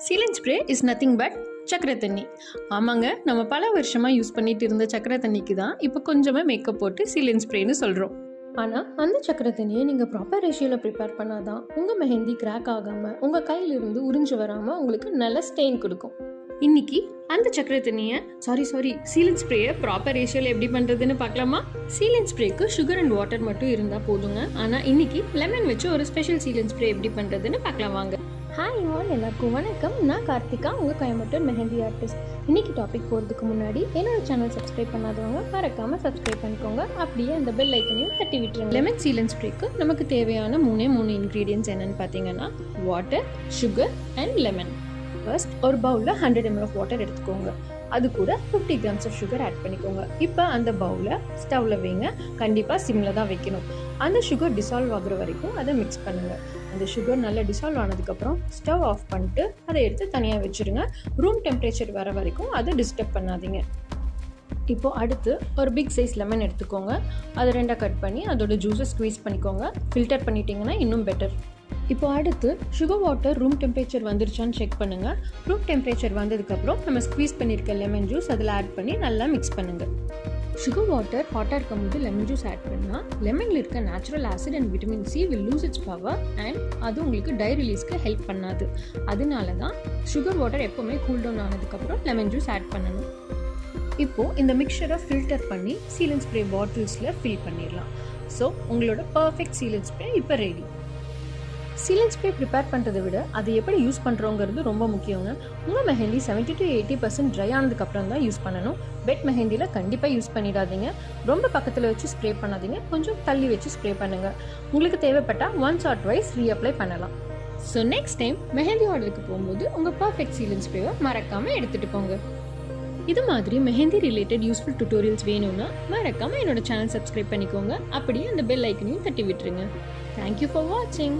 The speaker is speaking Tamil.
Sealant spray is nothing but சக்கரை தண்ணி. ஆமாங்க, நம்ம பல வருஷமாக யூஸ் பண்ணிட்டு இருந்த சக்கரை தண்ணிக்கு தான் இப்போ கொஞ்சமாக மேக்கப் போட்டு சீலண்ட் ஸ்ப்ரேன்னு சொல்கிறோம். ஆனால் அந்த சக்கரை தண்ணியை நீங்கள் ப்ராப்பர் ரேஷியோவில் ப்ரிப்பேர் பண்ணாதான் உங்கள் மெஹந்தி கிராக் ஆகாமல் உங்கள் கையிலிருந்து உறிஞ்சு வராமல் உங்களுக்கு நல்ல ஸ்டெயின் கொடுக்கும். இன்னைக்கு அந்த சக்கரை தண்ணியை சீலண்ட் ஸ்ப்ரேயை ப்ராப்பர் ரேஷியோவில் எப்படி பண்ணுறதுன்னு பார்க்கலாமா? சீலண்ட் ஸ்ப்ரேக்கு சுகர் அண்ட் வாட்டர் மட்டும் இருந்தால் போதுங்க. ஆனால் இன்னைக்கு லெமன் வச்சு ஒரு ஸ்பெஷல் சீலண்ட் ஸ்ப்ரே எப்படி பண்ணுறதுன்னு பார்க்கலாம் வாங்க. ஹாய் ஆல், எல்லாருக்கும் வணக்கம். நான் கார்த்திகா, உங்கள் கோயம்புத்தூர் மெஹந்தி ஆர்டிஸ்ட். இன்னைக்கு டாபிக் போகிறதுக்கு முன்னாடி என்னோட சேனல் சப்ஸ்கிரைப் பண்ணாதவங்க மறக்காமல் சப்ஸ்கிரைப் பண்ணிக்கோங்க. அப்படியே அந்த பெல் ஐக்கனையும் தட்டி விட்டுருங்க. லெமன் சீலண்ட் ஸ்ப்ரேக்கு நமக்கு தேவையான மூணு இன்க்ரீடியன்ட்ஸ் என்னென்னு பார்த்தீங்கன்னா water, sugar and lemon. First ஒரு பவுலில் 100 ml ஆஃப் வாட்டர் எடுத்துக்கோங்க. அது கூட 50 grams ஆஃப் சுகர் ஆட் பண்ணிக்கோங்க. இப்போ அந்த பவுலை ஸ்டவ்வில் வைங்க. கண்டிப்பாக சிம்மில் தான் வைக்கணும். அந்த சுகர் டிசால்வ் ஆகுற வரைக்கும் அதை மிக்ஸ் பண்ணுங்கள். அந்த சுகர் நல்லா டிசால்வ் ஆனதுக்கப்புறம் ஸ்டவ் ஆஃப் பண்ணிட்டு அதை எடுத்து தனியாக வச்சுருங்க. ரூம் டெம்பரேச்சர் வர வரைக்கும் அதை டிஸ்டர்ப் பண்ணாதீங்க. இப்போது அடுத்து ஒரு பிக் சைஸ் லெமன் எடுத்துக்கோங்க. அதை ரெண்டாக கட் பண்ணி அதோட ஜூஸை ஸ்க்வீஸ் பண்ணிக்கோங்க. ஃபில்டர் பண்ணிட்டீங்கன்னா இன்னும் பெட்டர். இப்போ அடுத்து சுகர் வாட்டர் ரூம் டெம்பரேச்சர் வந்துருச்சான்னு செக் பண்ணுங்கள். ரூம் டெம்பரேச்சர் வந்ததுக்கப்புறம் நம்ம ஸ்க்வீஸ் பண்ணியிருக்க லெமன் ஜூஸ் அதில் ஆட் பண்ணி நல்லா மிக்ஸ் பண்ணுங்கள். சுகர் வாட்டர் ஹாட்டாக இருக்கும்போது லெமன் ஜூஸ் ஆட் பண்ணால் லெமனில் இருக்க natural acid and vitamin C will lose it's power and அது உங்களுக்கு டை ரிலீஸ்க்கு ஹெல்ப் பண்ணாது. அதனால தான் சுகர் வாட்டர் எப்போவுமே கூல் டவுன் ஆனதுக்கப்புறம் லெமன் ஜூஸ் ஆட் பண்ணணும். இப்போது இந்த மிக்சரை ஃபில்டர் பண்ணி சீலண்ட் ஸ்ப்ரே பாட்டில்ஸில் ஃபில் பண்ணிடலாம். ஸோ உங்களோட பர்ஃபெக்ட் சீலண்ட் ஸ்ப்ரே இப்போ ரெடி. சீலண்ட் ஸ்ப்ரே ப்ரிப்பேர் பண்ணுறதை விட அதை எப்படி யூஸ் பண்ணுறோங்கிறது ரொம்ப முக்கியங்க. உங்கள் மெஹந்தி 70 to 80% ட்ரை ஆனதுக்கப்புறம் தான் யூஸ் பண்ணணும். வெட் மெஹந்தியில் கண்டிப்பாக யூஸ் பண்ணிடாதீங்க. ரொம்ப பக்கத்தில் வச்சு ஸ்ப்ரே பண்ணாதீங்க. கொஞ்சம் தள்ளி வச்சு ஸ்ப்ரே பண்ணுங்கள். உங்களுக்கு தேவைப்பட்டால் ஒன்ஸ் ஆர் ட்வைஸ் ரீஅப்ளை பண்ணலாம். ஸோ நெக்ஸ்ட் டைம் மெஹந்தி ஆர்டருக்கு போகும்போது உங்கள் பர்ஃபெக்ட் சீலண்ட் ஸ்ப்ரேவை மறக்காமல் எடுத்துகிட்டு போங்க. இது மாதிரி மெஹந்தி ரிலேட்டட் யூஸ்ஃபுல் டுட்டோரியல்ஸ் வேணும்னா மறக்காமல் என்னோட சேனல் சப்ஸ்கிரைப் பண்ணிக்கோங்க. அப்படியே அந்த பெல் ஐக்கனையும் தட்டி விட்டுருங்க. தேங்க்யூ ஃபார் வாட்சிங்.